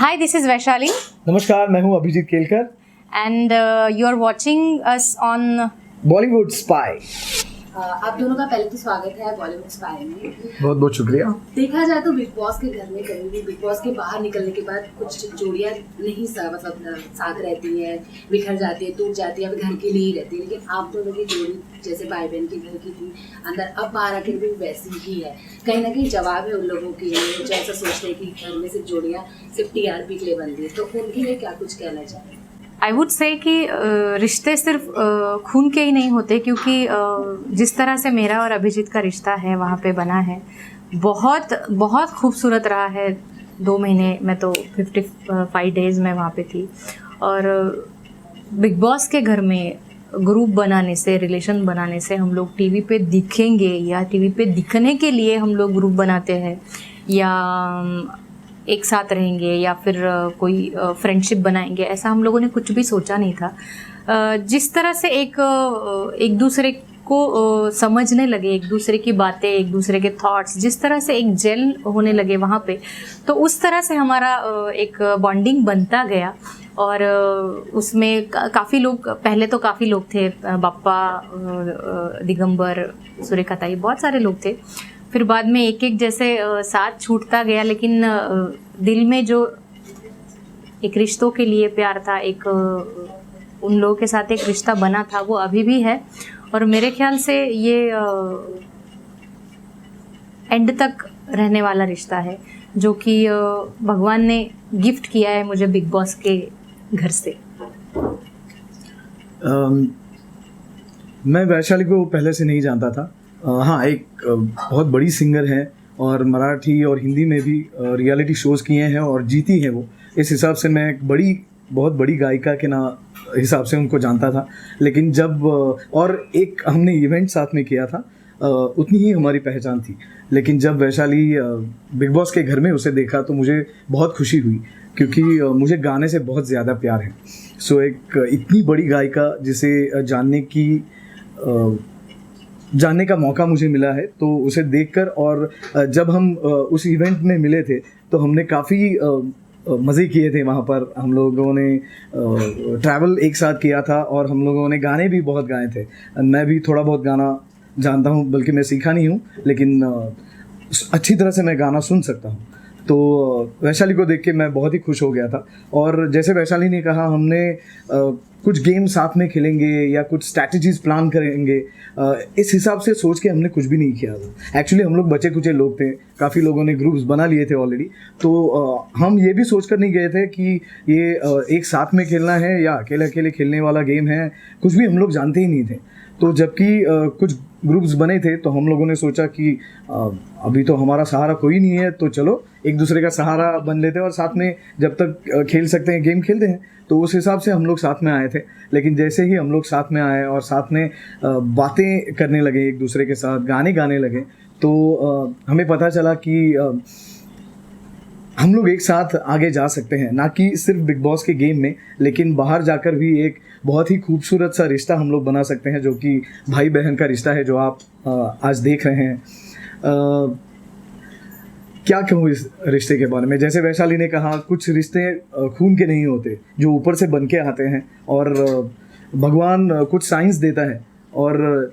Hi, this is Vaishali. नमस्कार, मैं हूं Abhijeet Kelkar And you are watching us on Bollywood Spy. आप दोनों का पहले तो स्वागत है बॉलीवुड स्पाई में। बहुत बहुत शुक्रिया। देखा जाए तो बिग बॉस के घर में कभी भी बिग बॉस के बाहर निकलने के बाद कुछ जोड़ियां नहीं साथ रहती हैं, बिखर जाती है, टूट जाती है, अब घर की नहीं रहती, लेकिन आप दोनों की जोड़ी जैसे भाई बहन के घर की थी अंदर, अब बाहर आकर भी वैसी ही है। कहीं ना कहीं जवाब है उन लोगों के लिए जो ऐसा सोचते हैं कि घर में सिर्फ जोड़ियाँ सिर्फ टीआरपी के लिए बनती है, तो उनके लिए क्या कुछ कहना चाहिए? आई वुड से कि रिश्ते सिर्फ खून के ही नहीं होते, क्योंकि जिस तरह से मेरा और अभिजीत का रिश्ता है वहाँ पे बना है, बहुत बहुत खूबसूरत रहा है। 2 महीने मैं तो 55 डेज़ में वहाँ पे थी। और बिग बॉस के घर में ग्रुप बनाने से, रिलेशन बनाने से, हम लोग टीवी पे दिखेंगे या टीवी पे दिखने के लिए हम लोग ग्रुप बनाते हैं या एक साथ रहेंगे या फिर कोई फ्रेंडशिप बनाएंगे, ऐसा हम लोगों ने कुछ भी सोचा नहीं था। जिस तरह से एक दूसरे को समझने लगे, एक दूसरे की बातें, एक दूसरे के थॉट्स, जिस तरह से एक जेल होने लगे वहाँ पे, तो उस तरह से हमारा एक बॉन्डिंग बनता गया। और उसमें काफ़ी लोग, पहले तो काफ़ी लोग थे, बाप्पा, दिगंबर, सुरेखा ताई, बहुत सारे लोग थे। फिर बाद में एक एक जैसे साथ छूटता गया, लेकिन दिल में जो एक रिश्तों के लिए प्यार था, एक उन लोगों के साथ एक रिश्ता बना था, वो अभी भी है। और मेरे ख्याल से ये एंड तक रहने वाला रिश्ता है, जो कि भगवान ने गिफ्ट किया है मुझे बिग बॉस के घर से। मैं वैशाली को पहले से नहीं जानता था। हाँ, एक बहुत बड़ी सिंगर है और मराठी और हिंदी में भी रियलिटी शोज़ किए हैं और जीती है वो। इस हिसाब से मैं एक बहुत बड़ी गायिका के हिसाब से उनको जानता था। लेकिन जब और एक हमने इवेंट साथ में किया था, उतनी ही हमारी पहचान थी। लेकिन जब वैशाली बिग बॉस के घर में उसे देखा तो मुझे बहुत खुशी हुई, क्योंकि मुझे गाने से बहुत ज़्यादा प्यार है। सो एक इतनी बड़ी गायिका जिसे जानने का मौका मुझे मिला है, तो उसे देखकर, और जब हम उस इवेंट में मिले थे तो हमने काफ़ी मज़े किए थे वहाँ पर। हम लोगों ने ट्रैवल एक साथ किया था और हम लोगों ने गाने भी बहुत गाए थे। मैं भी थोड़ा बहुत गाना जानता हूँ, बल्कि मैं सीखा नहीं हूँ, लेकिन अच्छी तरह से मैं गाना सुन सकता हूँ। तो वैशाली को देख के मैं बहुत ही खुश हो गया था। और जैसे वैशाली ने कहा, हमने कुछ गेम साथ में खेलेंगे या कुछ स्ट्रैटेजीज प्लान करेंगे, इस हिसाब से सोच के हमने कुछ भी नहीं किया था। एक्चुअली हम लोग बचे कुचे लोग थे, काफ़ी लोगों ने ग्रुप्स बना लिए थे ऑलरेडी। तो हम ये भी सोच कर नहीं गए थे कि ये एक साथ में खेलना है या अकेले अकेले खेलने वाला गेम है, कुछ भी हम लोग जानते ही नहीं थे। तो जबकि कुछ ग्रुप्स बने थे तो हम लोगों ने सोचा कि अभी तो हमारा सहारा कोई नहीं है, तो चलो एक दूसरे का सहारा बन लेते हैं और साथ में जब तक खेल सकते हैं गेम खेलते हैं। तो उस हिसाब से हम लोग साथ में आए थे। लेकिन जैसे ही हम लोग साथ में आए और साथ में बातें करने लगे, एक दूसरे के साथ गाने गाने लगे, तो हमें पता चला कि हम लोग एक साथ आगे जा सकते हैं, ना कि सिर्फ बिग बॉस के गेम में, लेकिन बाहर जाकर भी एक बहुत ही खूबसूरत सा रिश्ता हम लोग बना सकते हैं, जो कि भाई बहन का रिश्ता है, जो आप आज देख रहे हैं। क्या कहूँ इस रिश्ते के बारे में? जैसे वैशाली ने कहा, कुछ रिश्ते खून के नहीं होते, जो ऊपर से बन के आते हैं, और भगवान कुछ साइंस देता है और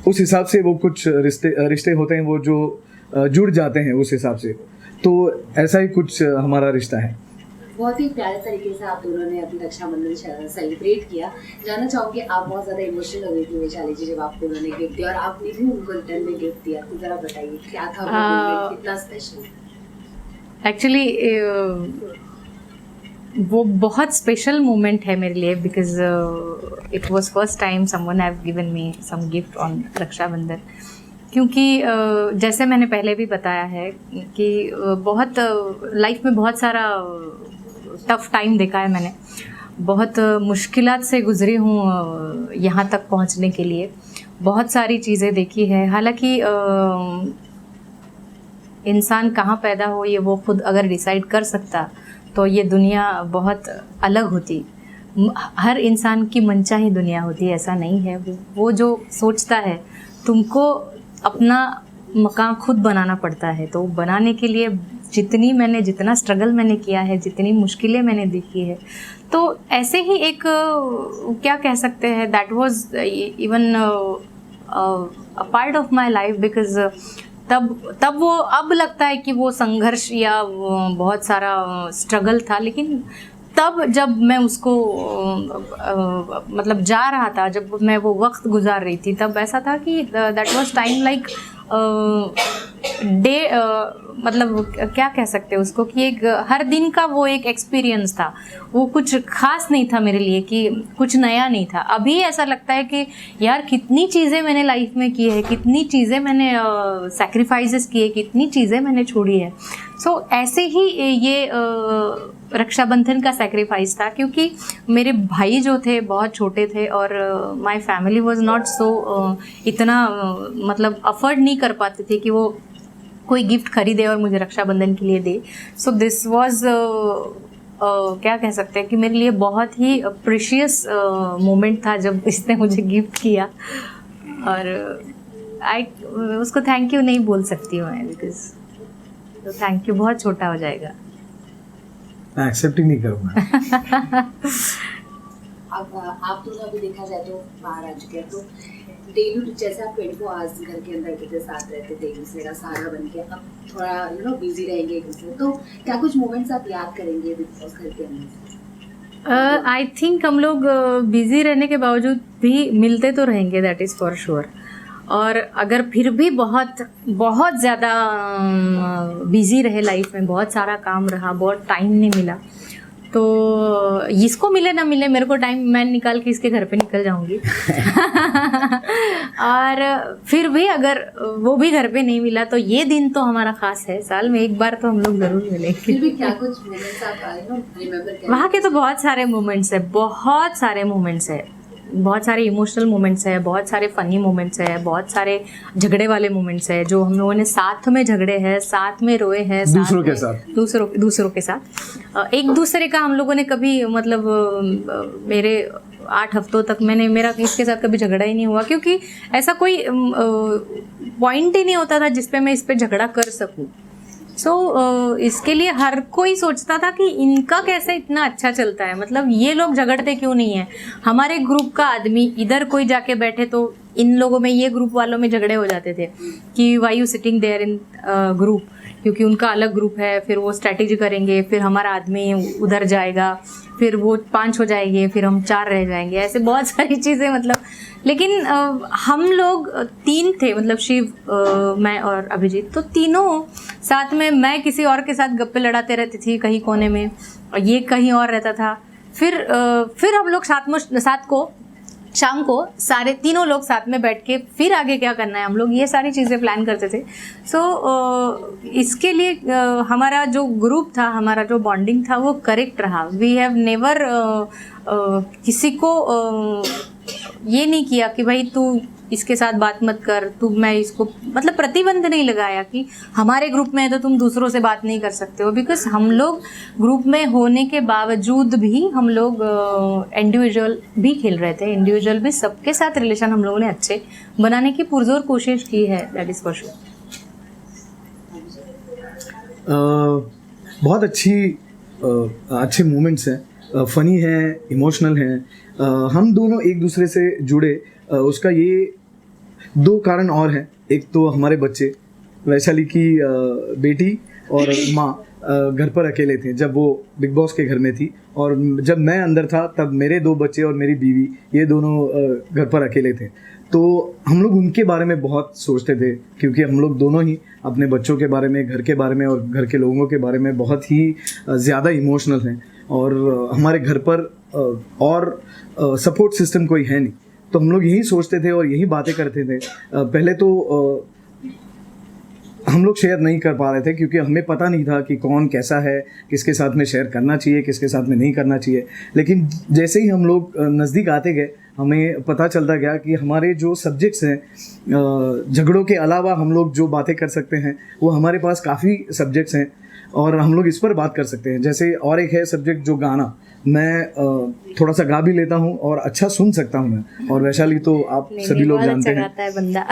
उस हिसाब से वो कुछ रिश्ते होते हैं, वो जो जुड़ जाते हैं उस हिसाब से। तो ऐसा ही कुछ हमारा रिश्ता है। बहुत ही प्यारे तरीके से आप दोनों ने अपनी रक्षाबंधन सेलिब्रेट किया। जानना चाहूँगी, आप बहुत ज़्यादा इमोशनल हो गई थी वैशाली जी जब आपको उन्होंने गिफ्ट दिया, और आपने भी उनको रिटर्न में गिफ्ट दिया, तो ज़रा बताइए क्या था वो गिफ्ट, कितना स्पेशल? एक्चुअली वो बहुत स्पेशल मोमेंट है मेरे लिए, because it was first time someone have given me some gift on Raksha Bandhan. क्योंकि जैसे मैंने पहले भी बताया है कि बहुत लाइफ में बहुत सारा टफ टाइम देखा है मैंने, बहुत मुश्किलात से गुजरी हूँ यहाँ तक पहुँचने के लिए, बहुत सारी चीज़ें देखी है। हालांकि इंसान कहाँ पैदा हो ये वो खुद अगर डिसाइड कर सकता तो ये दुनिया बहुत अलग होती। हर इंसान की मनचाही दुनिया होती है, ऐसा नहीं है। वो जो सोचता है, तुमको अपना मकान खुद बनाना पड़ता है, तो बनाने के लिए जितना स्ट्रगल मैंने किया है, जितनी मुश्किलें मैंने देखी है, तो ऐसे ही एक क्या कह सकते हैं, that was even a part of my life, because तब वो, अब लगता है कि वो संघर्ष या वो बहुत सारा स्ट्रगल था, लेकिन तब जब मैं उसको मतलब जा रहा था, जब मैं वो वक्त गुजार रही थी, तब ऐसा था कि that was time like day, मतलब क्या कह सकते हैं उसको, कि एक हर दिन का वो एक एक्सपीरियंस था, वो कुछ खास नहीं था मेरे लिए, कि कुछ नया नहीं था। अभी ऐसा लगता है कि यार कितनी चीज़ें मैंने लाइफ में की है, कितनी चीज़ें मैंने सैक्रिफाइसेस किए, कितनी चीज़ें मैंने छोड़ी है। सो ऐसे ही ये रक्षाबंधन का सैक्रिफाइस था, क्योंकि मेरे भाई जो थे बहुत छोटे थे, और my family was not so इतना मतलब अफोर्ड नहीं कर पाते थे कि वो कोई गिफ्ट खरीदे और मुझे रक्षाबंधन के लिए दे। सो दिस वाज क्या कह सकते हैं कि मेरे लिए बहुत ही प्रीशियस मोमेंट था जब इसने मुझे गिफ्ट किया, और उसको थैंक यू नहीं बोल सकती हूँ मैं, बिकॉज तो थैंक यू बहुत छोटा हो जाएगा, मैं एक्सेप्ट ही नहीं करूँगा। अब आप दोनों अभी देखा जाए तो बाहर आ चुके हैं, तो डेली जैसे आप 24 आवर्स घर के अंदर के साथ रहते थे, एक दूसरे का सहारा बन के, अब थोड़ा बिजी रहेंगे एक दूसरे, तो क्या कुछ मोमेंट्स आप याद करेंगे बिग बॉस घर के अंदर? आई थिंक हम लोग बिजी रहने के बावजूद भी मिलते तो रहेंगे, दैट इज़ फॉर श्योर। और अगर फिर भी बहुत बहुत ज़्यादा बिजी रहे लाइफ में, बहुत सारा काम रहा, बहुत टाइम नहीं मिला, तो इसको मिले ना मिले, मेरे को टाइम मैं निकाल के इसके घर पे निकल जाऊंगी। और फिर भी अगर वो भी घर पे नहीं मिला, तो ये दिन तो हमारा खास है, साल में एक बार तो हम लोग जरूर मिलेंगे। फिर भी क्या कुछ मोमेंट्स आप रिमेम्बर करें? वहाँ के तो बहुत सारे मोमेंट्स है, बहुत सारे मोमेंट्स है, बहुत सारे इमोशनल मोमेंट्स है, बहुत सारे फनी मोमेंट्स है, बहुत सारे झगड़े वाले मोमेंट्स है, जो हम लोगों ने साथ में झगड़े हैं, साथ में रोए हैं, दूसरों के साथ, दूसरों के साथ। एक दूसरे का हम लोगों ने कभी मतलब मेरे 8 हफ्तों तक मेरा इसके साथ कभी झगड़ा ही नहीं हुआ, क्योंकि ऐसा कोई पॉइंट ही नहीं होता था जिसपे मैं इस पे झगड़ा कर सकूं। सो इसके लिए हर कोई सोचता था कि इनका कैसे इतना अच्छा चलता है, मतलब ये लोग झगड़ते क्यों नहीं है। हमारे ग्रुप का आदमी इधर कोई जाके बैठे तो इन लोगों में, ये ग्रुप वालों में झगड़े हो जाते थे कि why you sitting there in group, क्योंकि उनका अलग ग्रुप है, फिर वो स्ट्रैटेजी करेंगे, फिर हमारा आदमी उधर जाएगा, फिर वो 5 हो जाएंगे, फिर हम 4 रह जाएंगे, ऐसे बहुत सारी चीज़ें, मतलब। लेकिन हम लोग 3 थे, मतलब शिव, मैं और अभिजीत, तो तीनों साथ में, मैं किसी और के साथ गप्पे लड़ाते रहती थी कहीं कोने में, और ये कहीं और रहता था। फिर हम लोग साथ को शाम को सारे तीनों लोग साथ में बैठ के फिर आगे क्या करना है, हम लोग ये सारी चीज़ें प्लान करते थे। सो इसके लिए हमारा जो ग्रुप था, हमारा जो बॉन्डिंग था, वो करेक्ट रहा। वी हैव नेवर किसी को ये नहीं किया कि भाई तू इसके साथ बात मत कर, मैं इसको मतलब प्रतिबंध नहीं लगाया कि हमारे ग्रुप में है तो तुम दूसरों से बात नहीं कर सकते हो, बिकॉज हम लोग ग्रुप में होने के बावजूद भी हम लोग इंडिविजुअल भी खेल रहे थे, इंडिविजुअल भी सबके साथ रिलेशन हम लोगों ने अच्छे बनाने की पुरजोर कोशिश की है, दैट इज़ फॉर श्योर। बहुत अच्छे मोमेंट्स हैं, फ़नी हैं, इमोशनल हैं। हम दोनों एक दूसरे से जुड़े, उसका ये 2 कारण और हैं। एक तो हमारे बच्चे, वैशाली की बेटी और माँ घर पर अकेले थे जब वो बिग बॉस के घर में थी, और जब मैं अंदर था तब मेरे 2 बच्चे और मेरी बीवी, ये दोनों घर पर अकेले थे। तो हम लोग उनके बारे में बहुत सोचते थे, क्योंकि हम लोग दोनों ही अपने बच्चों के बारे में, घर के बारे में और घर के लोगों के बारे में बहुत ही ज़्यादा इमोशनल हैं। और हमारे घर पर और सपोर्ट सिस्टम कोई है नहीं, तो हम लोग यही सोचते थे और यही बातें करते थे। पहले तो हम लोग शेयर नहीं कर पा रहे थे, क्योंकि हमें पता नहीं था कि कौन कैसा है, किसके साथ में शेयर करना चाहिए, किसके साथ में नहीं करना चाहिए। लेकिन जैसे ही हम लोग नज़दीक आते गए, हमें पता चलता गया कि हमारे जो सब्जेक्ट्स हैं, झगड़ों के अलावा हम लोग जो बातें कर सकते हैं, वो हमारे पास काफ़ी सब्जेक्ट्स हैं और हम लोग इस पर बात कर सकते हैं। जैसे और एक है सब्जेक्ट जो गाना, मैं थोड़ा सा गा भी लेता हूँ और अच्छा सुन सकता हूँ मैं, और वैशाली तो आप सभी लोग जानते हैं। है बंदा।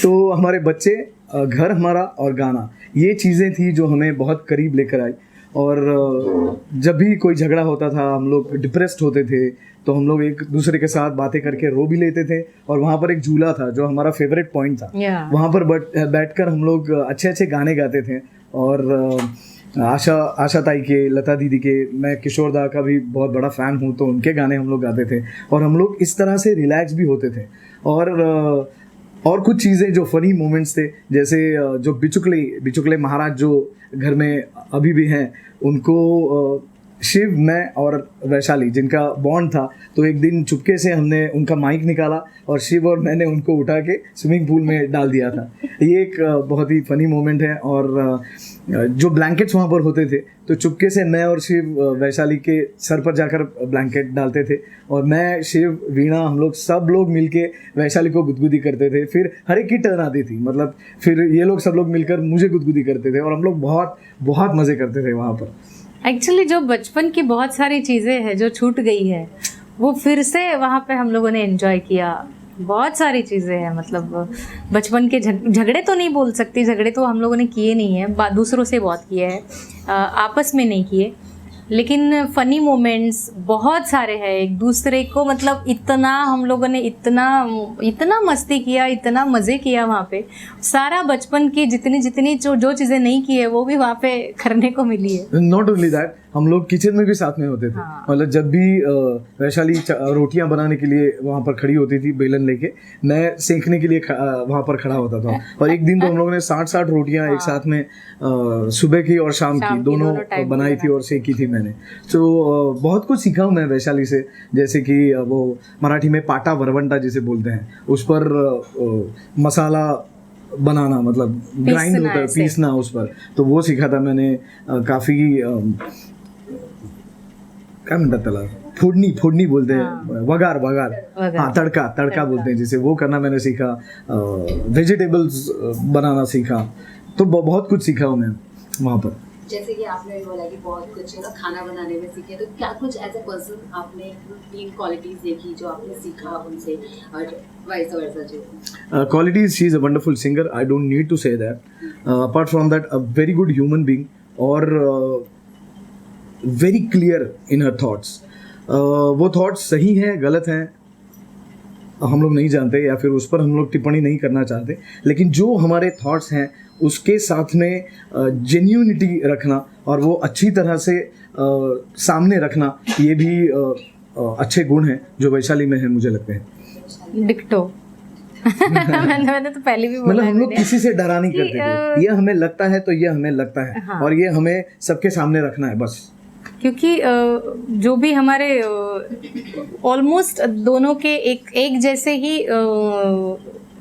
तो हमारे बच्चे घर हमारा और गाना, ये चीज़ें थी जो हमें बहुत करीब लेकर आई। और जब भी कोई झगड़ा होता था, हम लोग डिप्रेस्ड होते थे, तो हम लोग एक दूसरे के साथ बातें करके रो भी लेते थे। और वहाँ पर एक झूला था जो हमारा फेवरेट पॉइंट था, वहाँ पर बैठकर हम लोग अच्छे अच्छे गाने गाते थे। और आशा ताई के, लता दीदी के, मैं किशोर दा का भी बहुत बड़ा फ़ैन हूँ, तो उनके गाने हम लोग गाते थे और हम लोग इस तरह से रिलैक्स भी होते थे। और कुछ चीज़ें जो फनी मोमेंट्स थे, जैसे जो बिचुकले महाराज जो घर में अभी भी हैं, उनको शिव, मैं और वैशाली जिनका बॉन्ड था, तो एक दिन चुपके से हमने उनका माइक निकाला और शिव और मैंने उनको उठा के स्विमिंग पूल में डाल दिया था। ये एक बहुत ही फनी मोमेंट है। और जो ब्लैंकेट्स वहाँ पर होते थे, तो चुपके से मैं और शिव वैशाली के सर पर जाकर ब्लैंकेट डालते थे और मैं, शिव, वीणा, हम लोग सब लोग मिलके वैशाली को गुदगुदी करते थे। फिर हर एक की टर्न आती थी, मतलब फिर ये लोग सब लोग मिलकर मुझे गुदगुदी करते थे और हम लोग बहुत बहुत मज़े करते थे वहाँ पर। एक्चुअली जो बचपन की बहुत सारी चीज़ें हैं जो छूट गई है, वो फिर से वहाँ पे हम लोगों ने एंजॉय किया। बहुत सारी चीज़ें हैं, मतलब बचपन के झगड़े तो नहीं बोल सकती, झगड़े तो हम लोगों ने किए नहीं हैं, दूसरों से बहुत किए हैं, आपस में नहीं किए। लेकिन फ़नी मोमेंट्स बहुत सारे हैं, एक दूसरे को मतलब इतना हम लोगों ने इतना मस्ती किया, इतना मज़े किया वहाँ पे। सारा बचपन की जितनी जो चीज़ें नहीं की है वो भी वहाँ पे करने को मिली है। नॉट ओनली दैट, हम लोग किचन में भी साथ में होते थे। हाँ। मतलब जब भी वैशाली रोटियां बनाने के लिए वहाँ पर खड़ी होती थी बेलन लेके, मैं सेंकने के लिए वहाँ पर खड़ा होता था। और एक दिन तो हम लोगों ने 60 रोटियां एक साथ में सुबह की और शाम की दोनों बनाई थी और सेकी थी मैंने। तो बहुत कुछ सीखा हूँ मैं वैशाली से, जैसे कि वो मराठी में पाटा वरवंटा जिसे बोलते हैं, उस पर मसाला बनाना, मतलब ग्राइंड होता है, पीसना उस पर, तो वो सीखा था मैंने। काफ़ी क्या म्हणतात त्याला, फोड़नी बोलते हैं, वगार हाँ, तड़का बोलते हैं जिसे, वो करना मैंने सीखा। वेजिटेबल्स बनाना सीखा, तो बहुत कुछ सीखा हूँ मैं वहाँ पर। जैसे कि आपने भी बोला कि बहुत कुछ है ना खाना बनाने में सीखे, तो क्या कुछ एज अ पर्सन आपने 3 क्वालिटीज देखी जो आपने सीखा उनसे, और वाइस वर्सा जो qualities? She is a wonderful singer, I don't need to say that. Apart from that, a very good human being, और very clear in her thoughts. वो थॉट्स सही हैं गलत हैं हम लोग नहीं जानते, या फिर उस पर हम लोग टिप्पणी नहीं करना चाहते, लेकिन जो हमारे थॉट्स हैं उसके साथ में जेन्यूनिटी रखना और वो अच्छी तरह से सामने रखना, ये भी अच्छे गुण हैं जो वैशाली में है, मुझे लगते हैं। डिक्टो। मैंने तो पहले भी बोला, मतलब हम लोग किसी से डरा नहीं करते थे, ये हमें लगता है तो ये हमें लगता है, हाँ। और ये हमें सबके सामने रखना है बस। क्योंकि जो भी हमारे ऑलमोस्ट दोनों के एक जैसे ही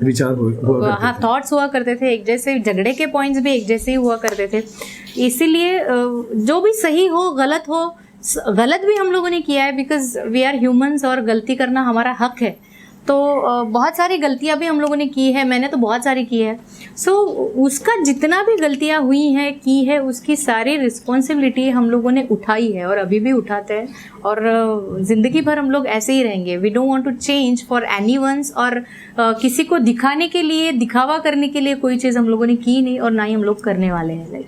विचार हुआ करते हाँ, थॉट्स हुआ करते थे, एक जैसे, झगड़े के पॉइंट्स भी एक जैसे ही हुआ करते थे। इसीलिए जो भी सही हो, गलत हो, गलत भी हम लोगों ने किया है, बिकॉज वी आर ह्यूमंस और गलती करना हमारा हक है। तो बहुत सारी गलतियां भी हम लोगों ने की है, मैंने तो बहुत सारी की है। सो उसका जितना भी गलतियां हुई हैं की है, उसकी सारी रिस्पॉन्सिबिलिटी हम लोगों ने उठाई है और अभी भी उठाते हैं, और ज़िंदगी भर हम लोग ऐसे ही रहेंगे। We don't want to change for anyone's, और किसी को दिखाने के लिए, दिखावा करने के लिए कोई चीज़ हम लोगों ने की नहीं और ना ही हम लोग करने वाले हैं। लाइक